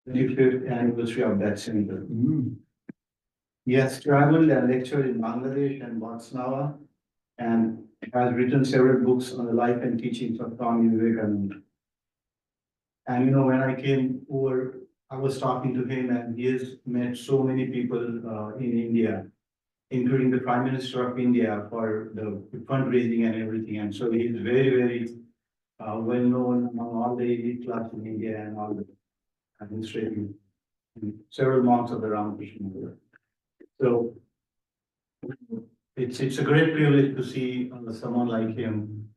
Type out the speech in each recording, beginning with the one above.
25th anniversary of that center. He has traveled and lectured in Bangladesh and Botswana and has written several books on the life and teachings of Swami Vivekananda. And when I came over, I was talking to him, and he has met so many people in India, including the Prime Minister of India for the fundraising and everything. And so he is very, very well known among all the elite class in India and all the administrative, several monks of the Ramakrishna order. So it's a great privilege to see someone like him,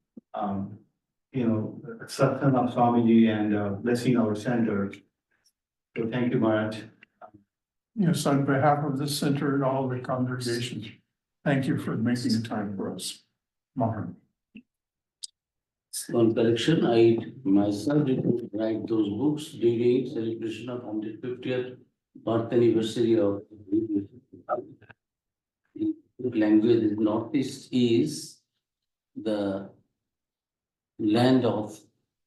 accepting of Swamiji and blessing our center. So thank you, Maharaj. Yes, on behalf of the center and all the congregations, thank you for making the time for us. Maharaj. One correction, I myself did write those books during celebration of 150th birth anniversary of language. Northeast is the land of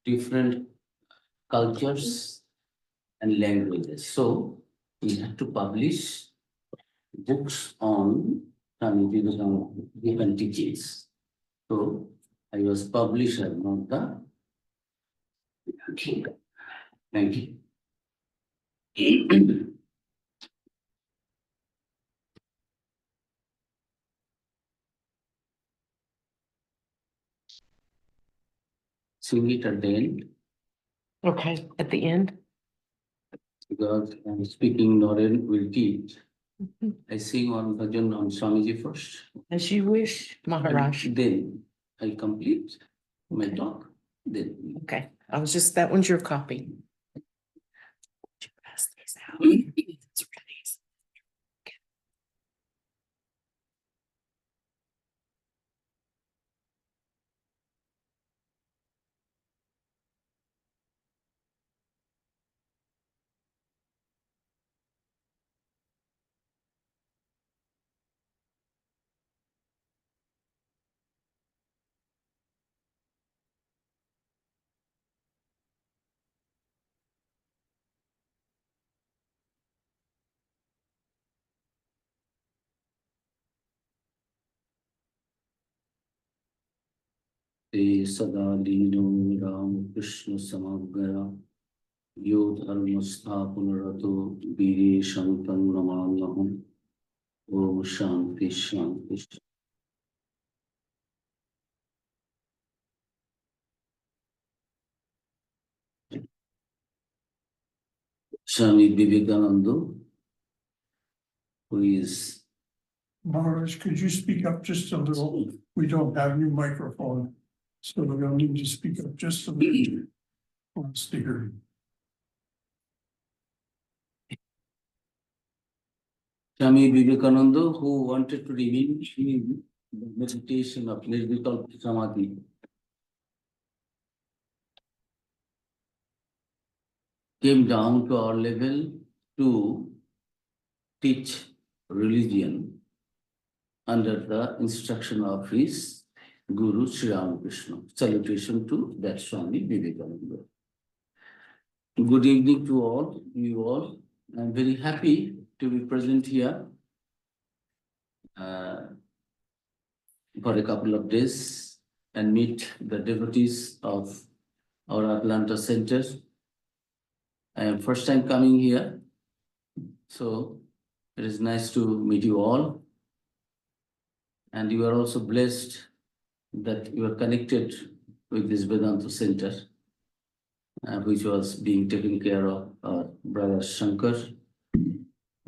different cultures and languages. So we have to publish books on different teachings. So I was publisher, not the king. Thank you. Sing it at the end. Okay, at the end. Because I'm speaking, Naren will teach. I sing one bhajan on Swamiji first. As you wish, Maharaj. Then I complete my talk. Then Okay, that one's your copy. Pass these out. It's ready. Te Sadalino Ram Krishna Samagara Yod Dharmastha Punarato Vire Shantam Ramanyaham Om Shanti Shanti. Swami Vivekananda, who is Maharaj, could you speak up just a little? We don't have your microphone, so we're going to need you to speak up just a little. Let's hear. Swami Vivekananda, who wanted to reveal the meditation of Nirvikalpa Samadhi. Came down to our level to teach religion under the instruction of his Guru Sri Ramakrishna. Salutation to that Swami Vivekananda. Good evening to all, you all. I'm very happy to be present here for a couple of days and meet the devotees of our Atlanta Center. I am first time coming here, so it is nice to meet you all. And you are also blessed that you are connected with this Vedanta Center, which was being taken care of our brother Shankar,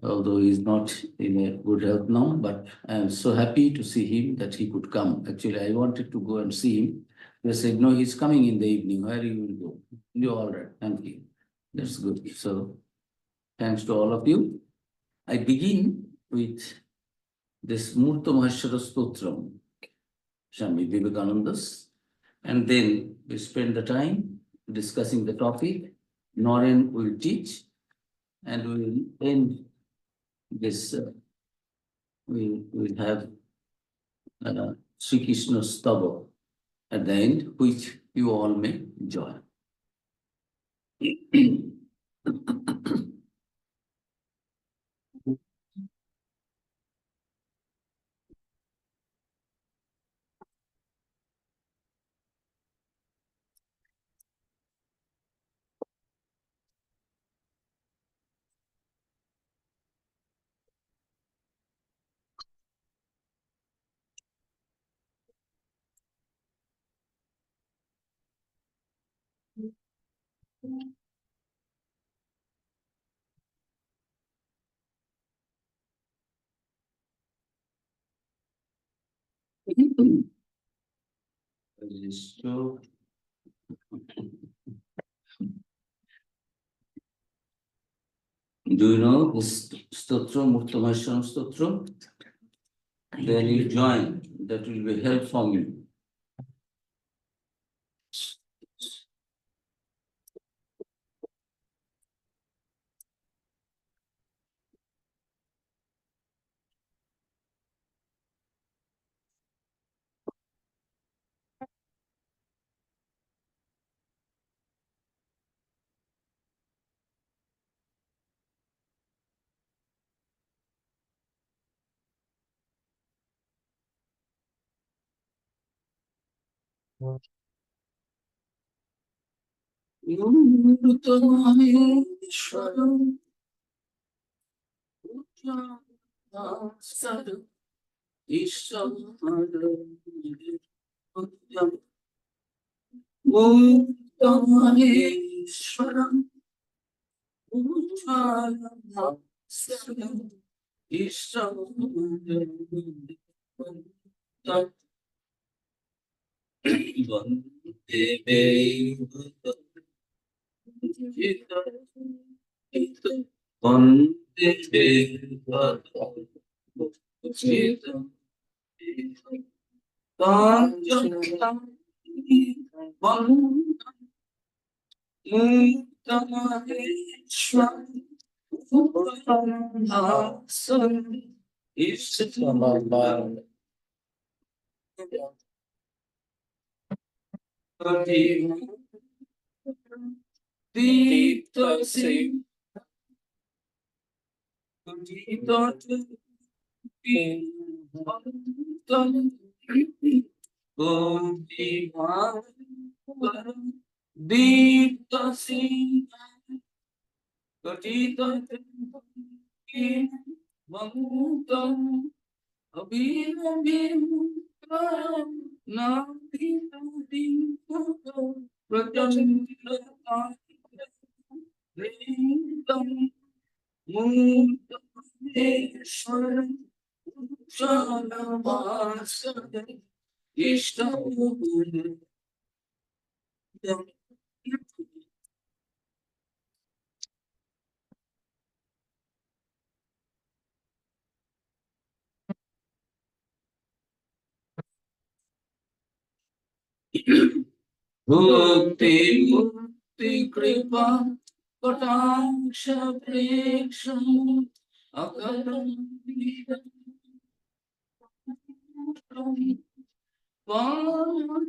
although he is not in a good health now, but I am so happy to see him that he could come. Actually, I wanted to go and see him. They said, no, he's coming in the evening. Where you will go? You're all right. Thank you. That's good. So thanks to all of you. I begin with this Murta Maheshwara Stotram, Swami Vivekananda's, and then we spend the time discussing the topic. Naren will teach, and we will end this. We will have Sri Krishna Stava at the end, which you all may join. So, do you know this stotra, Murtamashram stotra? Then you join, that will be help from you. Murtamashram, Murtamashram, Ishtamadam, Murtamashram, Murtamashram, Ishtamadam, Bhakti Mukti Kripa Kataksha Preksham Akaram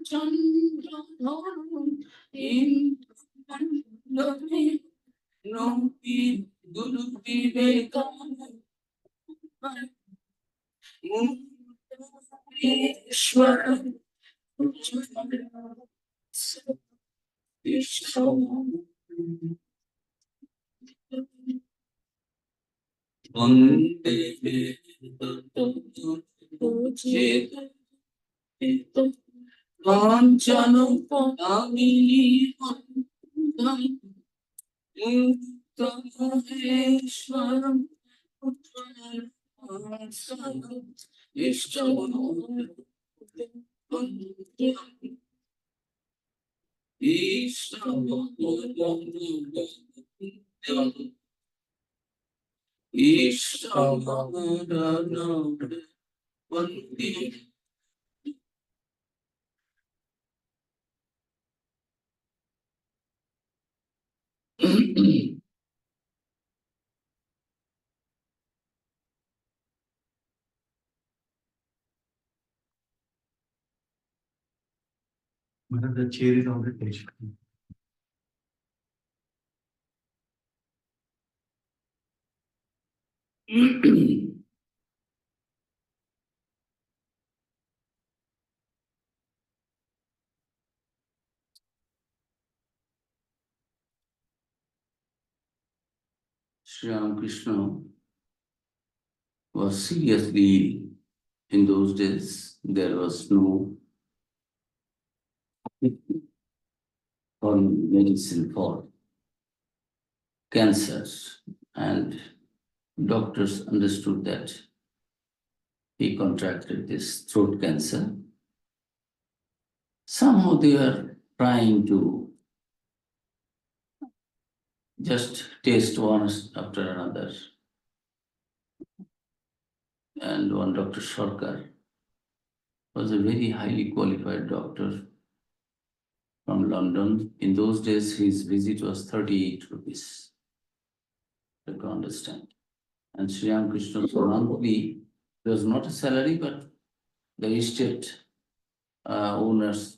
Chandra in no Guru Vivekananda Ishwara Vande Kanchana Kamini Uttamaheshwaram One of the chair is on the page. Sri Ramakrishna was seriously, in those days, there was no medicine for cancer, and doctors understood that he contracted this throat cancer. Somehow they were trying to just taste one after another. And one Dr. Sarkar was a very highly qualified doctor from London. In those days, his visit was 38 rupees. You can understand. And Sri Ramakrishna's monthly, there was not a salary, but the estate owners,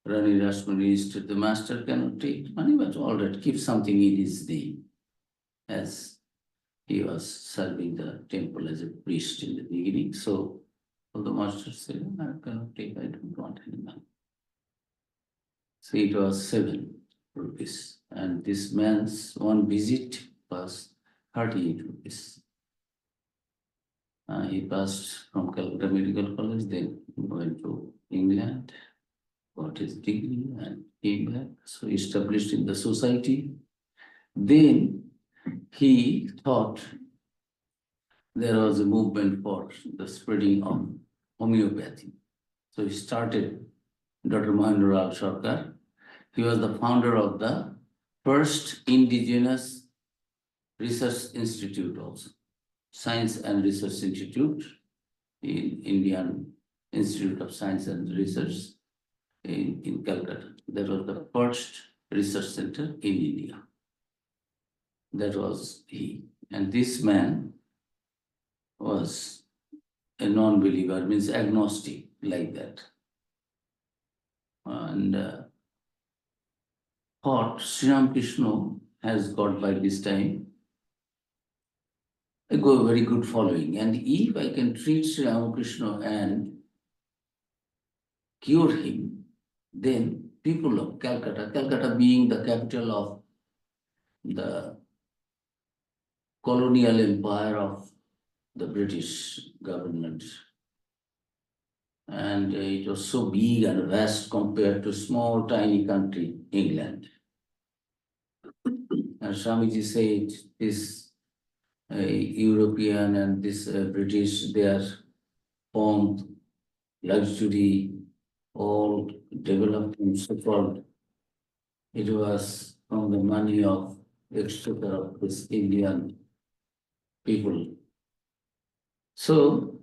Rani Rashmani estate, the master cannot take money, but all right, keep something in his name, as he was serving the temple as a priest in the beginning. So all the masters said, I cannot take, I don't want any money. So it was 7 rupees. And this man's one visit was 38 rupees. He passed from Calcutta Medical College, then went to England, got his degree and came back. So established in the society. Then he thought there was a movement for the spreading of homeopathy. So he started Dr. Mahendralal Sarkar. He was the founder of the first indigenous research institute also, Science and Research Institute in Indian Institute of Science and Research in Calcutta. That was the first research center in India. That was he. And this man was a non-believer, means agnostic, like that. And thought Sri Ramakrishna has got by this time a very good following. And if I can treat Sri Ramakrishna and cure him, then people of Calcutta, Calcutta being the capital of the colonial empire of the British government, and it was so big and vast compared to small tiny country, England. And Swamiji said this European and this British, they are pomp, luxury, all development so-called. It was from the money of exchequer of this Indian people. So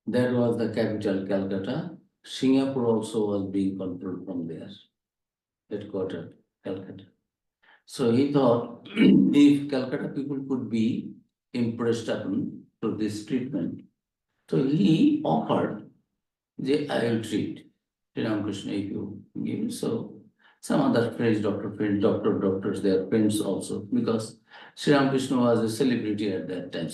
that was the capital, Calcutta. Singapore also was being controlled from there, headquartered, Calcutta. So he thought if Calcutta people could be impressed upon to this treatment, so he offered the I will treat Sri Ramakrishna if you give. So some other friends, doctors, they are friends also, because Sri Ramakrishna was a celebrity at that time.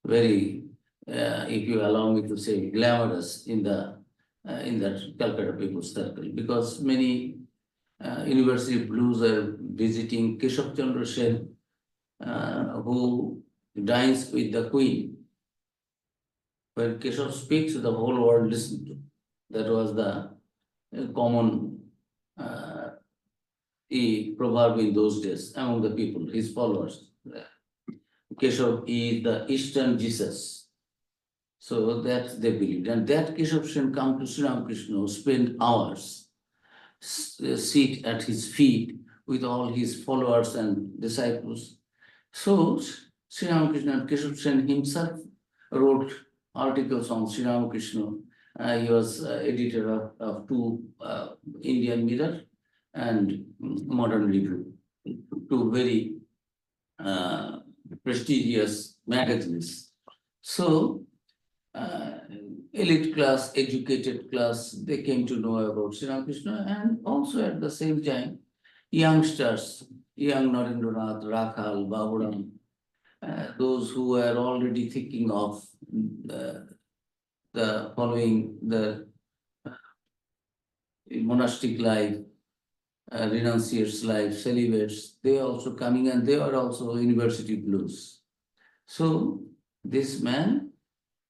Very, if you allow me to say, glamorous in that Calcutta people's circle, because many university blues are visiting Keshav Chandra Sen, who dines with the queen. When Keshav speaks, the whole world listens to. That was the common proverb in those days among the people, his followers. Keshav is the Eastern Jesus. So that they believed. And that Keshav Sen come to Sri Ramakrishna, spend hours, sit at his feet with all his followers and disciples. So Sri Ramakrishna and Keshav Sen himself wrote articles on Sri Ramakrishna. He was editor of 2 Indian Mirror and Modern Review, 2 very prestigious magazines. So elite class, educated class, they came to know about Sri Ramakrishna, and also at the same time, youngsters, young Narendranath, Rakhal, Baburam, those who were already thinking of the following the monastic life, renunciates life, celibates, they are also coming, and they are also university blues. So this man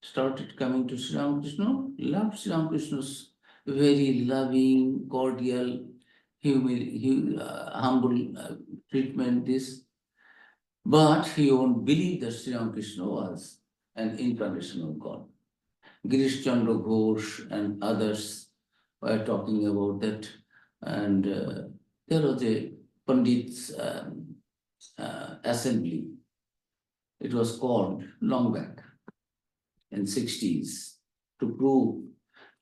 started coming to Sri Ramakrishna, loved Sri Ramakrishna's very loving, cordial, humble treatment, this. But he won't believe that Sri Ramakrishna was an incarnation of God. Girish Chandra Ghosh and others were talking about that. And there was a Pandit's assembly. It was called long back in 60s to prove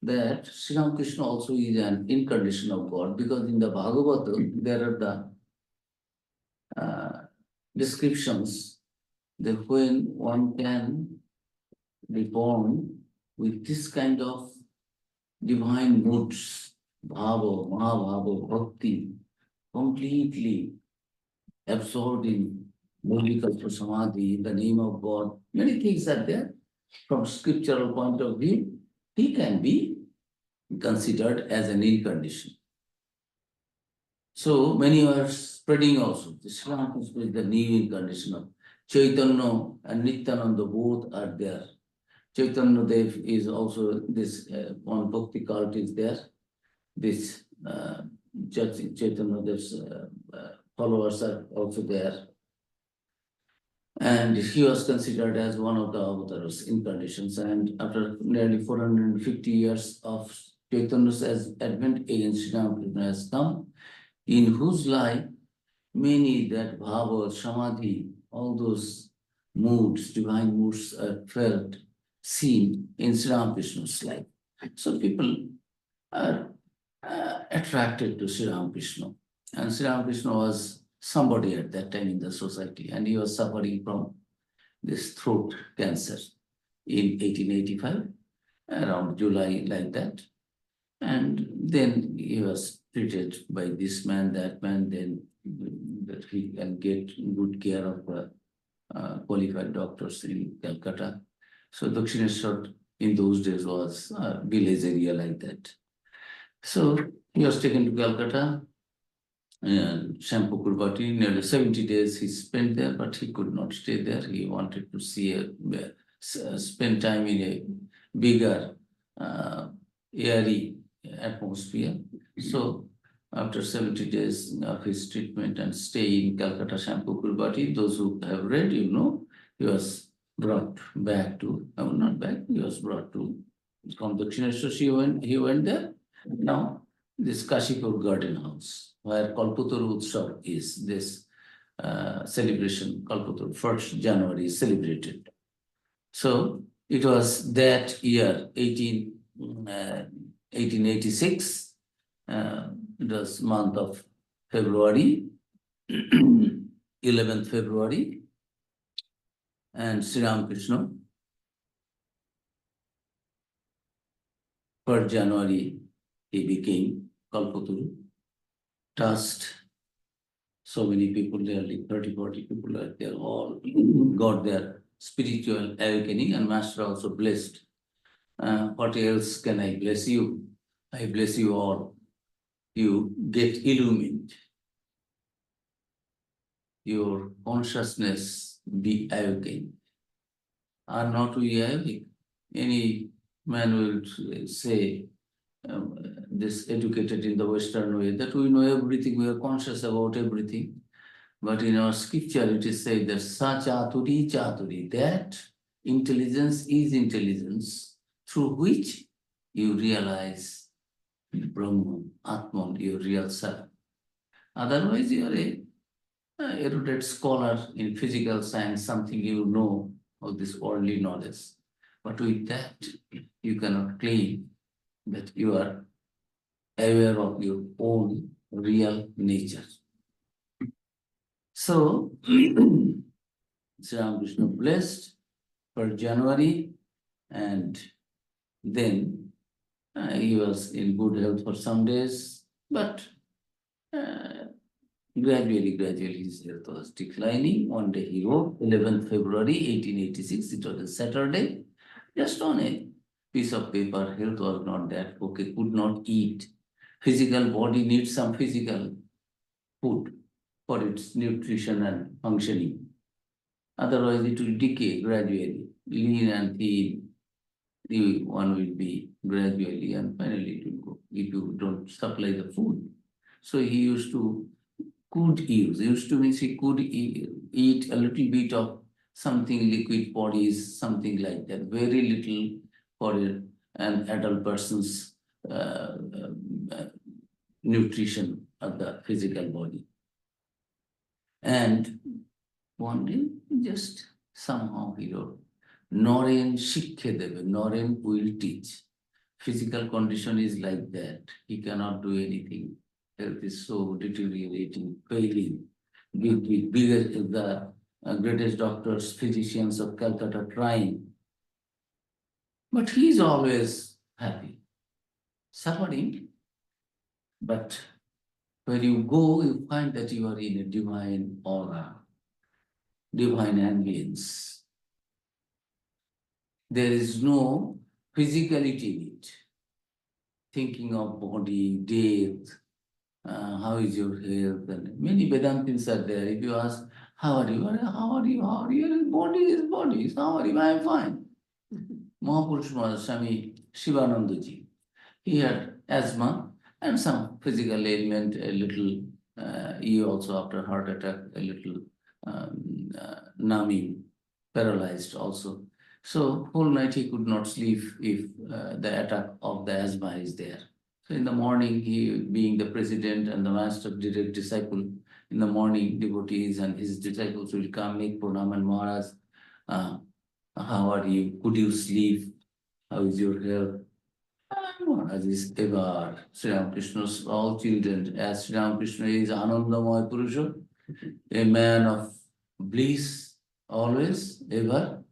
that Sri Ramakrishna also is an incarnation of God, because in the Bhagavata there are the descriptions that when one can be born with this kind of divine moods, bhava, mahabhava, bhakti, completely absorbed in Maulikalpa Samadhi, in the name of God, many things are there. From scriptural point of view, he can be considered as an incarnation. So many are spreading also. The Sri Ramakrishna is the new incarnation of Chaitanya and Nityananda, both are there. Chaitanya Dev is also this one bhakti cult is there. This Chaitanya Dev's followers are also there. And he was considered as one of the avatars, incarnations. And after nearly 450 years of Chaitanya's advent, again Sri Ramakrishna has come, in whose life many that bhava, samadhi, all those moods, divine moods are felt, seen in Sri Ramakrishna's life. So people are attracted to Sri Ramakrishna. And Sri Ramakrishna was somebody at that time in the society, and he was suffering from this throat cancer in 1885, around July, like that. And then he was treated by this man, that man, then that he can get good care of qualified doctors in Calcutta. So Dakshineshwar in those days was a village area like that. So he was taken to Calcutta, and Shampoo Kurbati, nearly 70 days he spent there, but he could not stay there. He wanted to see spend time in a bigger, airy atmosphere. So after 70 days of his treatment and stay in Calcutta, Shampoo Kurbati, those who have read, you know, he was brought back to, not back, he was brought to from Dakshineshwar. He went there. Now, this Kashipur Garden House, where Kalpataru Utsav is, this celebration, Kalpataru, 1st January is celebrated. So it was that year, 1886, it was month of February, 11th February, and Sri Ramakrishna, 1st January, he became Kalpataru, touched so many people, nearly 30-40 people are there, all got their spiritual awakening, and Master also blessed. What else can I bless you? I bless you all. You get illumined. Your consciousness be awakened. Are not we awake? Any man will say, this educated in the Western way, that we know everything, we are conscious about everything. But in our scripture, it is said that sa chaturi chaturi, that intelligence is intelligence through which you realize Brahman, Atman, your real self. Otherwise, you are a erudite scholar in physical science, something you know of this worldly knowledge. But with that, you cannot claim that you are aware of your own real nature. So, Sri Ramakrishna blessed for January, and then he was in good health for some days, but gradually his health was declining. One day he wrote, 11th February 1886, it was a Saturday, just on a piece of paper. Health was not that okay, could not eat. Physical body needs some physical food for its nutrition and functioning. Otherwise, it will decay gradually, lean and thin. One will be gradually, and finally it will go if you don't supply the food. So he used to could use. Used to mean she could eat a little bit of something liquid bodies, something like that, very little for an adult person's nutrition of the physical body. And one day, just somehow he wrote, Naren shikkhe debe, Naren will teach. Physical condition is like that. He cannot do anything. Health is so deteriorating, failing. The greatest doctors, physicians of Calcutta trying. But he is always happy, suffering. But when you go, you find that you are in a divine aura, divine ambience. There is no physicality in it. Thinking of body, death, how is your health? And many Vedantins are there. If you ask, how are you? How are you? How are you? Body is body. How are you? I am fine. Mahapurush Swami Shivanandaji, he had asthma and some physical ailment, a little, he also after heart attack, a little numbing, paralyzed also. So whole night he could not sleep if the attack of the asthma is there. So in the morning, he being the president and the master direct disciple, in the morning devotees and his disciples will come make pranam and Maharaj, how are you? Could you sleep? How is your health? Maharaj is ever Sri Ramakrishna's all children, as Sri Ramakrishna is Anandamaya Purusha, a man of bliss always, ever.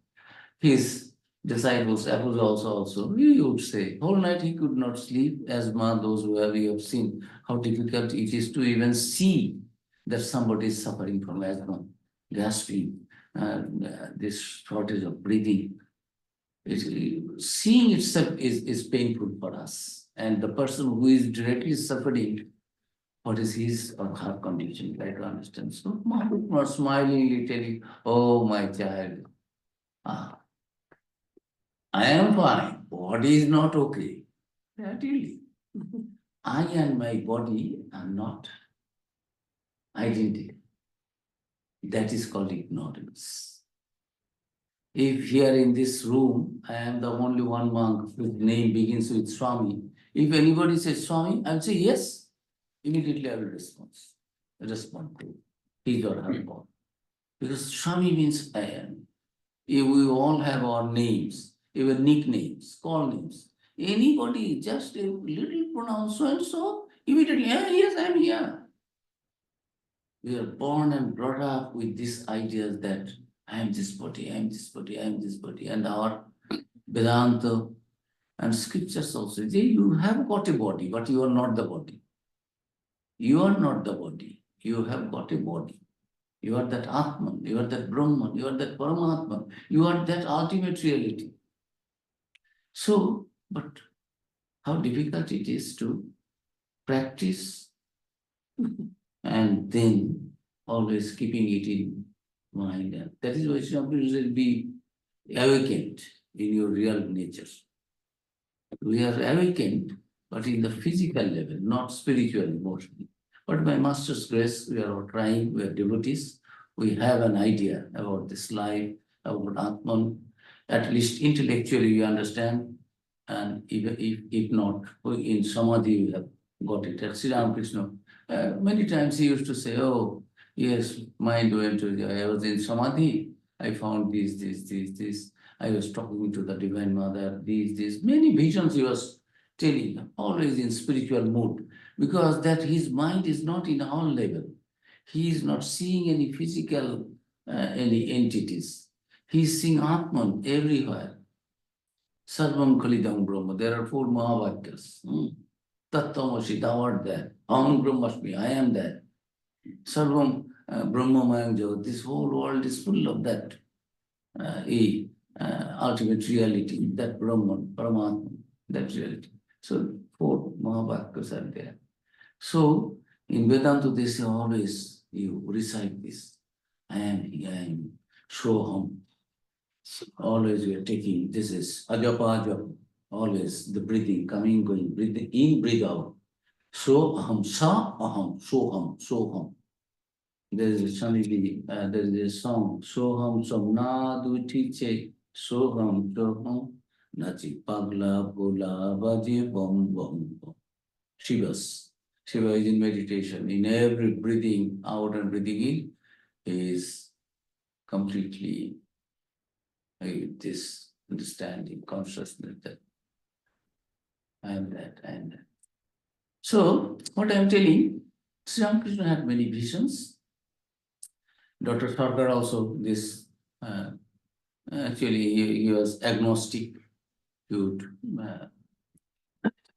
His disciples, apples also, we would say, whole night he could not sleep, asthma, those who we have seen how difficult it is to even see that somebody is suffering from asthma, gasping, this shortage of breathing. Seeing itself is painful for us. And the person who is directly suffering, what is his or her condition, try to understand. So Mahaprabhu smilingly telling, oh my child, I am fine, body is not okay. Really. I and my body are not identical. That is called ignorance. If here in this room, I am the only one monk whose name begins with Swami, if anybody says Swami, I will say yes. Immediately I will respond to his or her body. Because Swami means I am. If we all have our names, even nicknames, call names. Anybody just a little pronounce so and so, immediately, yes, I am here. We are born and brought up with this idea that I am this body, I am this body, I am this body. And our Vedanta and scriptures also say, you have got a body, but you are not the body. You are not the body. You have got a body. You are that Atman, you are that Brahman, you are that Paramatman, you are that ultimate reality. So, but how difficult it is to practice and then always keeping it in mind. And that is why Swami will be awakened in your real nature. We are awakened, but in the physical level, not spiritual, emotionally. But by Master's grace, we are all trying, we are devotees, we have an idea about this life, about Atman, at least intellectually we understand, and if not, in Samadhi we have got it. At Sri Ramakrishna, many times he used to say, oh, yes, mind went to, I was in Samadhi, I found this. I was talking to the Divine Mother, these, many visions he was telling, always in spiritual mood, because that his mind is not in our level. He is not seeing any physical, any entities. He is seeing Atman everywhere. Sarvam Khalidam Brahma. There are 4 Mahavakyas. Tattvamasi, thou art there. Aham Brahmasmi, I am there. Sarvam Brahmamayam Jagat. This whole world is full of that ultimate reality, that Brahman, Paramatman, that reality. So 4 Mahavakyas are there. So in Vedanta, they say always you recite this. I am Shoham. Always we are taking, this is Ajapa Ajapa. Always the breathing, coming, going, breathing in, breathe out. So aham, sa aham, soham, soham. there is a Shanidi, there is a song, Soham Somna Duiche, Soham, Nachi Pagla, Bola, Baji, Bom, Bom, Bom. Shivas. Shiva is in meditation. In every breathing out and breathing in, he is completely with this understanding, consciousness that I am that, I am that. So, what I am telling, Sri Ramakrishna had many visions. Dr. Sarkar also, this actually he was agnostic, he would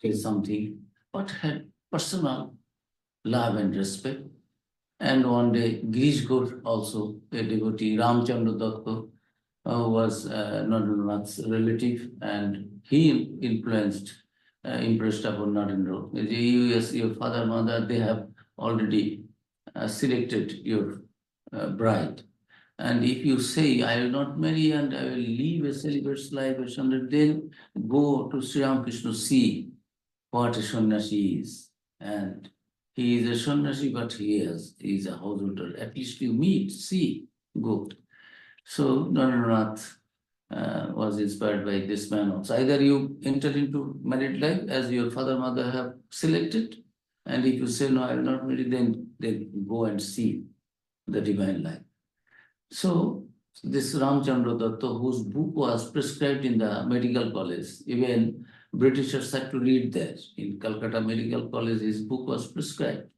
say something, but had personal love and respect. And one day, Girish Ghosh also, a devotee, Ramchandra Datta, was Narendranath's relative, and he impressed upon Narendra. Yes, your father, mother, they have already selected your bride. And if you say, I will not marry and I will live a celibate's life, then go to Sri Ramakrishna, see what a sannyasi is. And he is a sannyasi, but he is a householder. At least you meet, see, go. So Narendranath was inspired by this man also. Either you enter into married life as your father, mother have selected, and if you say, no, I will not marry, then go and see the divine life. So this Ramchandra Datta, whose book was prescribed in the medical college, even Britishers had to read that. In Calcutta Medical College, his book was prescribed.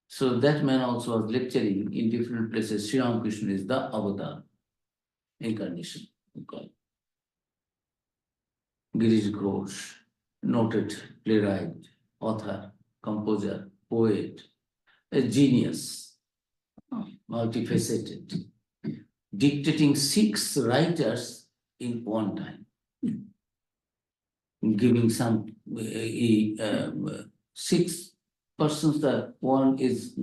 So that man also was lecturing in different places. Sri Ramakrishna is the avatar, incarnation. Girish Ghosh, noted playwright, author, composer, poet, a genius, multifaceted, dictating 6 writers in one time, giving some 6 persons that one is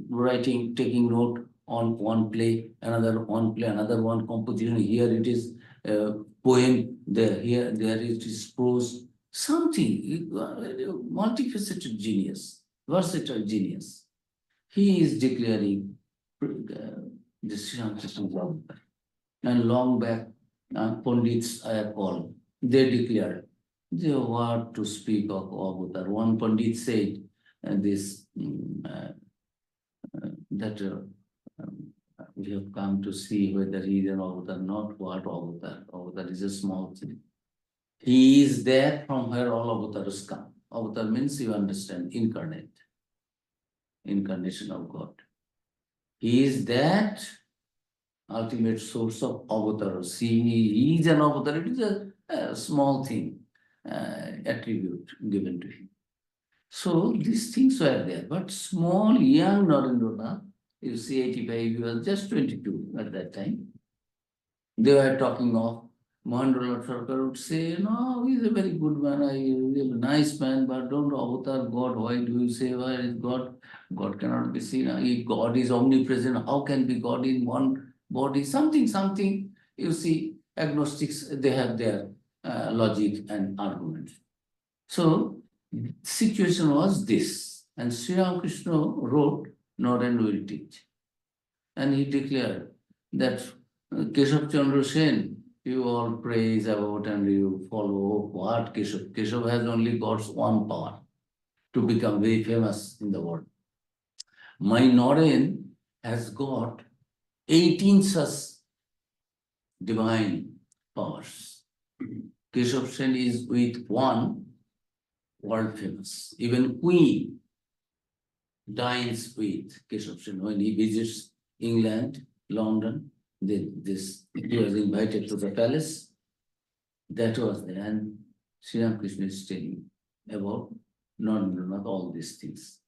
writing, taking note on one play, another one play, another one composition. Here it is poem, there it is prose, something, multifaceted genius, versatile genius. He is declaring the Sri Ramakrishna Avatar. And long back, Pandits I have called, they declared, they what to speak of Avatar. One Pandit said that we have come to see whether he is an avatar, not what avatar. Avatar is a small thing. He is there from where all avatars come. Avatar means, you understand, incarnate, incarnation of God. He is that ultimate source of avatars. He is an avatar. It is a small thing, attribute given to him. So these things were there. But small, young Narendranath, you see 85, he was just 22 at that time. They were talking of Mahendranath Sarkar would say, no, he's a very good man, he's a nice man, but don't avatar God. Why do you say, why is God? God cannot be seen. If God is omnipresent, how can be God in one body? Something, you see, agnostics, they have their logic and arguments. So, situation was this, and Sri Ramakrishna wrote, Naren will teach. And he declared that Keshav Chandra Sen, you all praise about and you follow what Keshav. Keshav has only got one power, to become very famous in the world. My Naren has got 18 such divine powers. Keshav Sen is with one, world famous. Even Queen dines with Keshav Sen when he visits England, London. He was invited to the palace. That was there. And Sri Ramakrishna is telling about not all these things.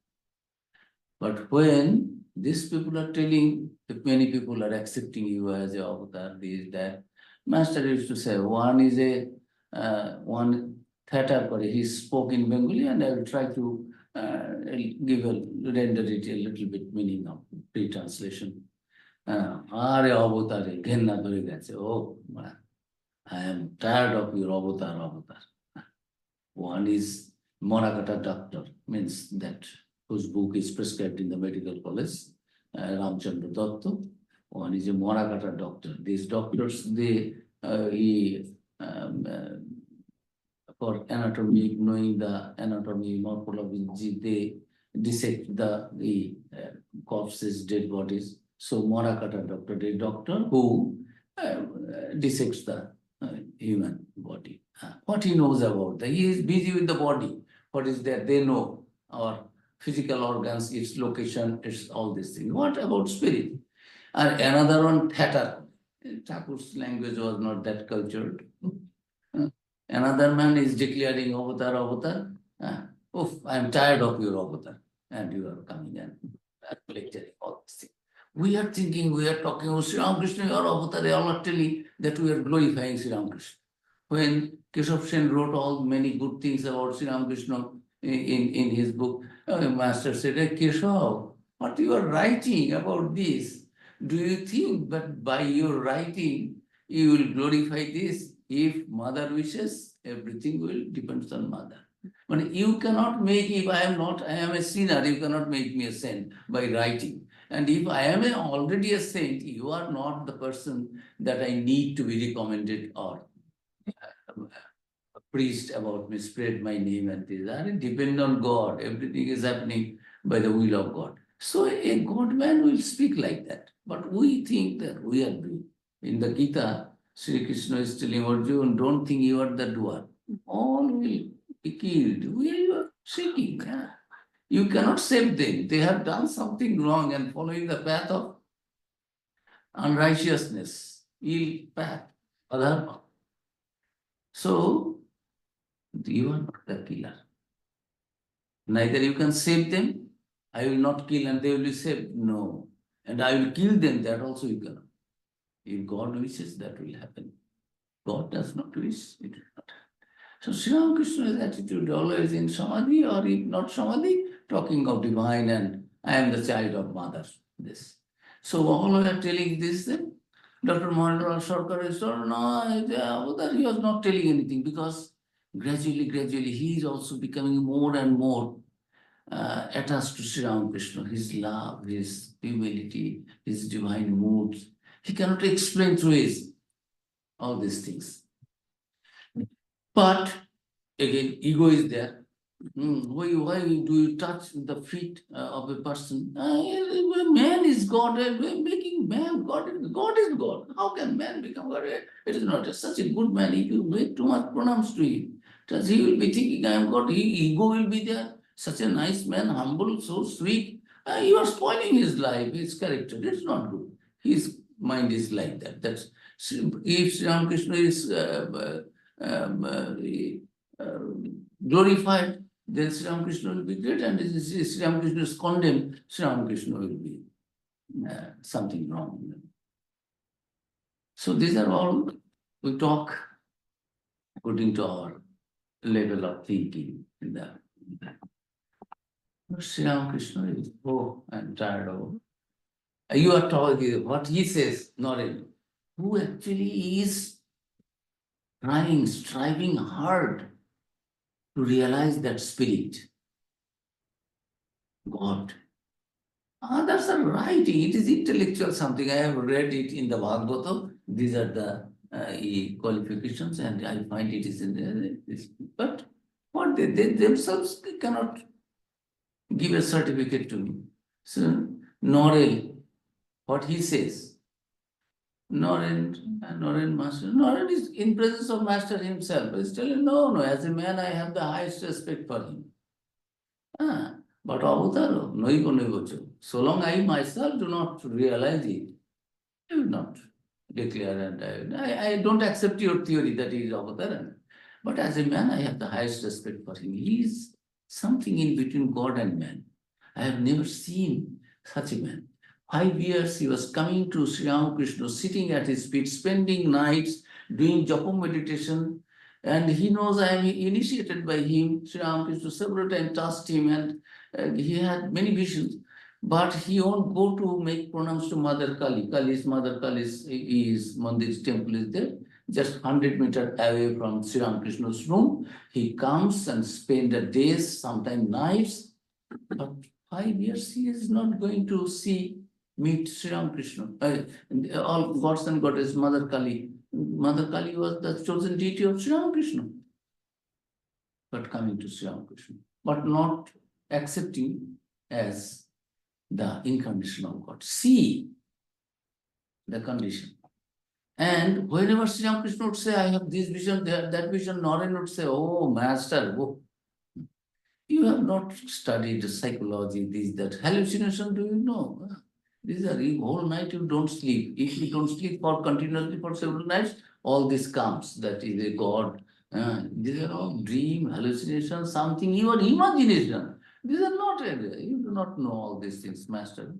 But when these people are telling, if many people are accepting you as a avatar, this, that, Master used to say, one is one theater, he spoke in Bengali, and I will try to render it a little bit meaning of pre-translation. I am tired of your avatar. One is Morakata doctor, means that whose book is prescribed in the medical college, Ramchandra Datta. One is a Morakata doctor. These doctors, for anatomy, knowing the anatomy, morphology, they dissect the corpses, dead bodies. So Morakata doctor, the doctor who dissects the human body. What he knows about he is busy with the body. What is there? They know our physical organs, its location, its all these things. What about spirit? And another one, theater. Thakur's language was not that cultured. Another man is declaring avatar, avatar. Oof, I am tired of your avatar. And you are coming and lecturing all these things. We are thinking, we are talking about Sri Ramakrishna, your avatar, they all are telling that we are glorifying Sri Ramakrishna. When Keshav Sen wrote all many good things about Sri Ramakrishna in his book, Master said, hey, Keshav, what you are writing about this? Do you think that by your writing, you will glorify this? If mother wishes, everything will depend on mother. But you cannot make, if I am a sinner, you cannot make me a saint by writing. And if I am already a saint, you are not the person that I need to be recommended or preached about me, spread my name and this. I depend on God. Everything is happening by the will of God. So a God man will speak like that. But we think that we are doing. In the Gita, Sri Krishna is telling Arjuna, don't think you are the doer. All will be killed. We are seeking. You cannot save them. They have done something wrong and following the path of unrighteousness, ill path, adharma. So, you are not the killer. Neither you can save them. I will not kill and they will be saved. No. And I will kill them. That also you cannot. If God wishes, that will happen. God does not wish, it will not happen. So Sri Ramakrishna's attitude always in Samadhi, or if not Samadhi, talking of divine and I am the child of mother. This. So all are telling this thing. Dr. Mahendra Sarkar is told, no, that he was not telling anything because gradually he is also becoming more and more attached to Sri Ramakrishna, his love, his humility, his divine moods. He cannot explain through his all these things. But again, ego is there. Why do you touch the feet of a person? Man is God, making man God. God is God. How can man become God? It is not such a good man. If you make too much pronouns to him, he will be thinking, I am God. Ego will be there. Such a nice man, humble, so sweet. You are spoiling his life, his character. It's not good. His mind is like that. That's if Sri Ramakrishna is glorified, then Sri Ramakrishna will be great, and if Sri Ramakrishna is condemned, Sri Ramakrishna will be something wrong. So these are all, we talk according to our level of thinking in that. Sri Ramakrishna is, oh, I'm tired of. You are talking, what he says, Naren, who actually is trying, striving hard to realize that spirit, God. Others are writing, it is intellectual something. I have read it in the Bhagavata. These are the qualifications, and I find it is in there. But what they themselves cannot give a certificate to me. So, Naren, what he says, Naren Master, Naren is in presence of Master himself. He's telling, no, as a man, I have the highest respect for him. But avatar, so long I myself do not realize it, I will not declare, and I don't accept your theory that he is avatar. But as a man, I have the highest respect for him. He is something in between God and man. I have never seen such a man. 5 years he was coming to Sri Ramakrishna, sitting at his feet, spending nights, doing japa meditation, and he knows I am initiated by him. Sri Ramakrishna several times touched him, and he had many visions, but he won't go to make pronouns to Mother Kali. Mother Kali's Mandir's temple is there, just 100 meters away from Sri Ramakrishna's room. He comes and spends days, sometimes nights, but 5 years he is not going to meet Sri Ramakrishna. All gods and goddess, Mother Kali. Mother Kali was the chosen deity of Sri Ramakrishna. But coming to Sri Ramakrishna, but not accepting as the incarnation of God. See the condition. And whenever Sri Ramakrishna would say, I have this vision, that vision, Naren would say, oh, master, oh, you have not studied psychology, this, that. Hallucination, do you know? These are, whole night you don't sleep. If you don't sleep for continuously for several nights, all this comes. That is a God. These are all dream, hallucination, something, your imagination. These are not, you do not know all these things, master.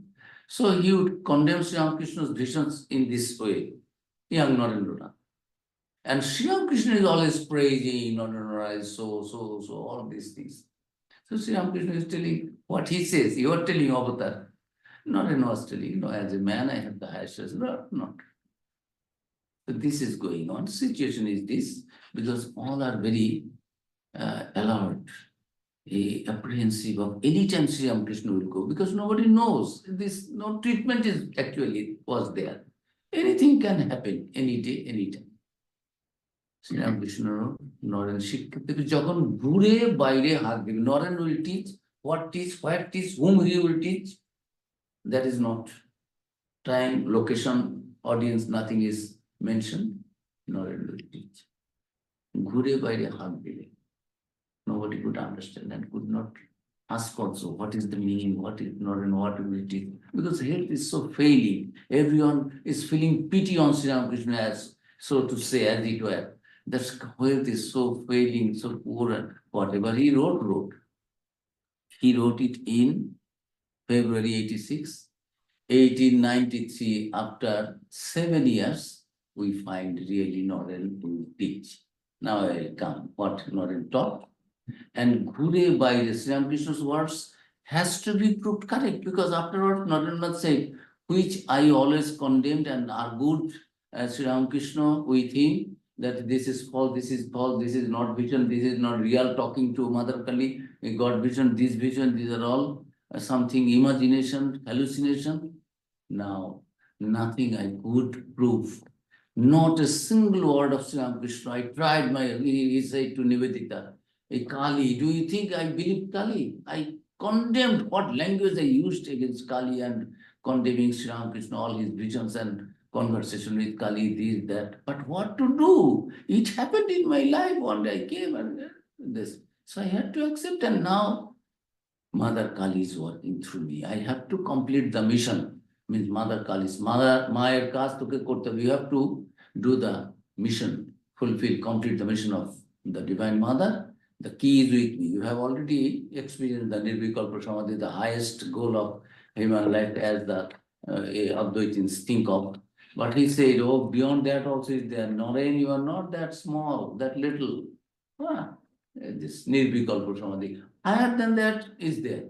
So he would condemn Sri Ramakrishna's visions in this way, young Narendra. And Sri Ramakrishna is always praising, Narendra is so, all these things. So Sri Ramakrishna is telling what he says, you are telling Avatar. Naren was telling, as a man I have the highest respect. No, not. So this is going on. Situation is this, because all are very alert, apprehensive of any time Sri Ramakrishna will go, because nobody knows. This no treatment is actually was there. Anything can happen any day, any time. Sri Ramakrishna, Naren শিক্ষা থেকে যখন ঘুরে বাইরে হাত দিবে, Naren will teach, what teach, where teach, whom he will teach. That is not time, location, audience, nothing is mentioned. Naren will teach. ঘুরে বাইরে হাত দিবে. Nobody could understand and could not ask also what is the meaning, what is Naren, what will it teach. Because health is so failing. Everyone is feeling pity on Sri Ramakrishna, as so to say, as it were. That health is so failing, so poor, and whatever he wrote. He wrote it in February 86, 1893, after 7 years, we find really Naren to teach. Now I will come, what Naren taught. And Gure by Sri Ramakrishna's words has to be proved correct, because afterwards Narendra said, which I always condemned and argued Sri Ramakrishna with him, that this is false, this is not vision, this is not real, talking to Mother Kali, God vision, these are all something imagination, hallucination. Now, nothing I could prove. Not a single word of Sri Ramakrishna. I tried he said to Nivedita, a Kali, do you think I believe Kali? I condemned what language I used against Kali and condemning Sri Ramakrishna, all his visions and conversation with Kali, this, that. But what to do? It happened in my life. One day I came and this. So I had to accept, and now Mother Kali is working through me. I have to complete the mission. Means Mother Kali's Mayer Kas toke korte. We have to do the mission, complete the mission of the Divine Mother. The key is with me. You have already experienced the Nirvikalpa Samadhi, the highest goal of human life, as the Advaitins think of. But he said, oh, beyond that also is there. Naren, you are not that small, that little. This Nirvikalpa Samadhi. Higher than that is there.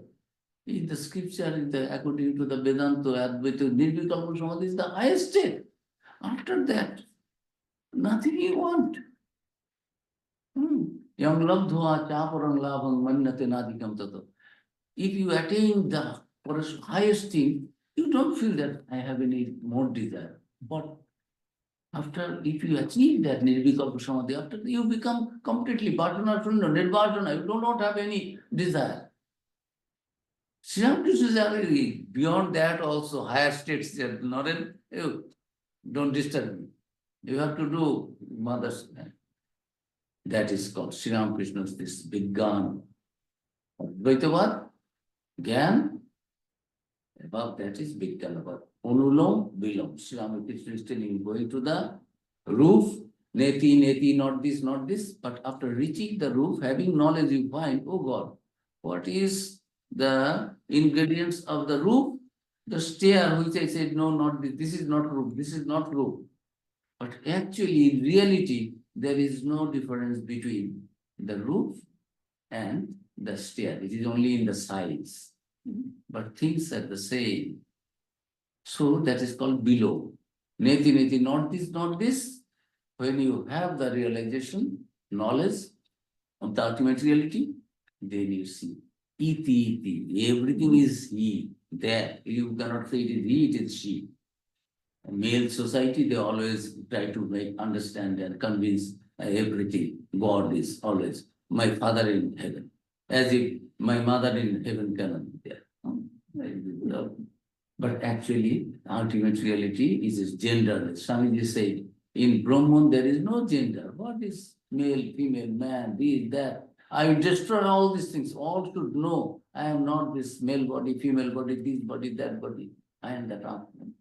In the scripture, according to the Vedanta, Advaita, Nirvikalpa Samadhi is the highest state. After that, nothing you want. Yang labdhva chaparang labhang mannate nadikam tato. If you attain the highest thing, you don't feel that I have any more desire. But after, if you achieve that Nirvikalpa Samadhi, after you become completely Bhatana, Nirbhatana, you do not have any desire. Sri Ramakrishna is beyond that also, higher states. Naren, you don't disturb me. You have to do Mother's. That is called Sri Ramakrishna's this big Gyan. Advaitavad, Gyan, above that is big Talabad. Onulom, Bilom. Sri Ramakrishna is telling, going to the roof, neti, not this. But after reaching the roof, having knowledge, you find, oh God, what is the ingredients of the roof? The stair, which I said, no, not this. This is not roof. This is not roof. But actually, in reality, there is no difference between the roof and the stair. It is only in the sides. But things are the same. So that is called below. Neti, not this. When you have the realization, knowledge of the ultimate reality, then you see. iti. Everything is he. There, you cannot say it is he, it is she. Male society, they always try to make understand and convince everything. God is always my father in heaven. As if my mother in heaven cannot be there. But actually, ultimate reality is genderless. Swamiji said, in Brahman there is no gender. What is male, female, man, this, that? I will destroy all these things. All should know I am not this male body, female body, this body, that body. I am that Atman.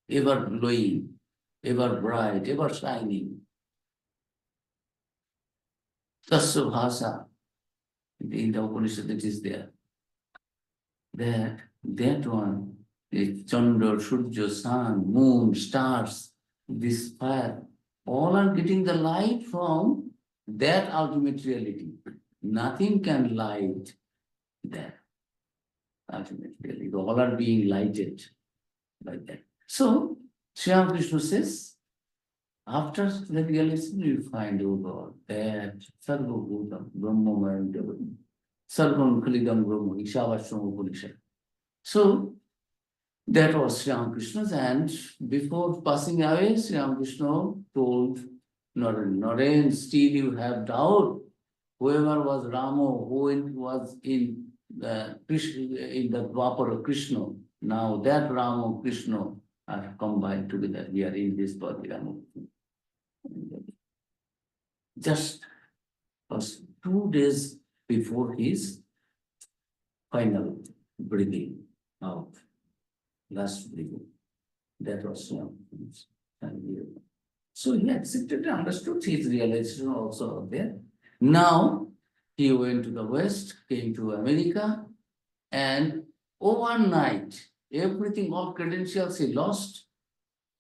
Ever glowing, ever bright, ever shining. Tasya bhasa. In the Upanishad it is there. That one, the Chandra, Surya, sun, moon, stars, this fire, all are getting the light from that ultimate reality. Nothing can light that ultimate reality. All are being lighted like that. So, Sri Ramakrishna says, after the realization, you find, oh God, that Sarva Bhutam, Brahma Devam, Sarvam Khalidam Brahma, Ishavashrama Upanishad. So, that was Sri Ramakrishna's, and before passing away, Sri Ramakrishna told Naren, Naren, still you have doubt. Whoever was Rama, who was in the Dwapara Krishna, now that Rama, Krishna are combined together. We are in this body. Just was 2 days before his final breathing out, last breathing. That was so he accepted and understood his realization also out there. Now he went to the West, came to America, and overnight, everything, all credentials he lost.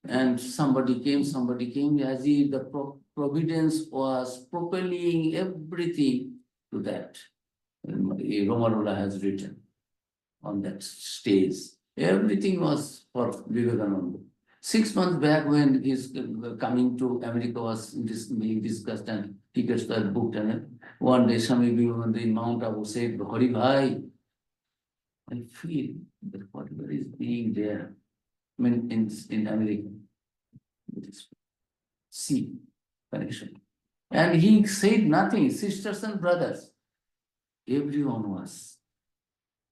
And somebody came, as if the providence was propelling everything to that. Romarola has written on that stage. Everything was for Vivekananda. 6 months back, when his coming to America was being discussed and tickets were booked, and one day Swami Vivekananda in Mount Abu said, Hari Bhai, I feel that whatever is being there, I mean, in America, it is see connection. And he said nothing, sisters and brothers, everyone was